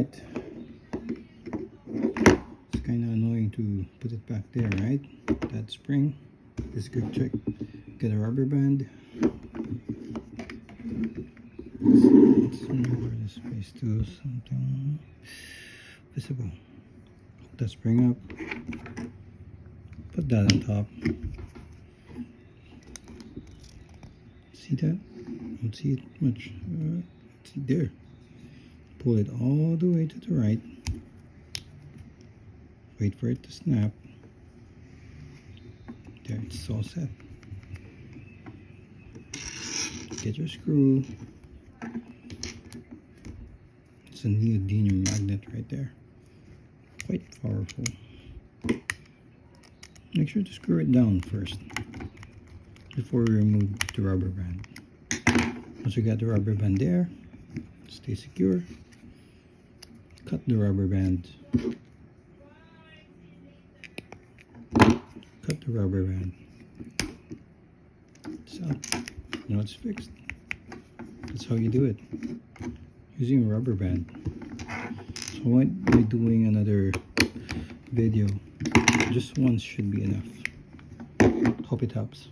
Alright. It's kind of annoying to put it back there, right? That spring. This is a good trick. Get a rubber band. Let's lower the space to something visible. Hook that spring up. Put that on top. See that? Don't see it much. See there. Pull it all the way to the right. Wait for it to snap. There, it's all set. Get your screw. It's a neodymium magnet right there. Quite powerful. Make sure to screw it down first before we remove the rubber band. Once you got the rubber band there, stay secure. Cut the rubber band. Cut the rubber band. It's up. Now it's fixed. That's how you do it. Using a rubber band. So I might be doing another video. Just once should be enough. Hope it helps.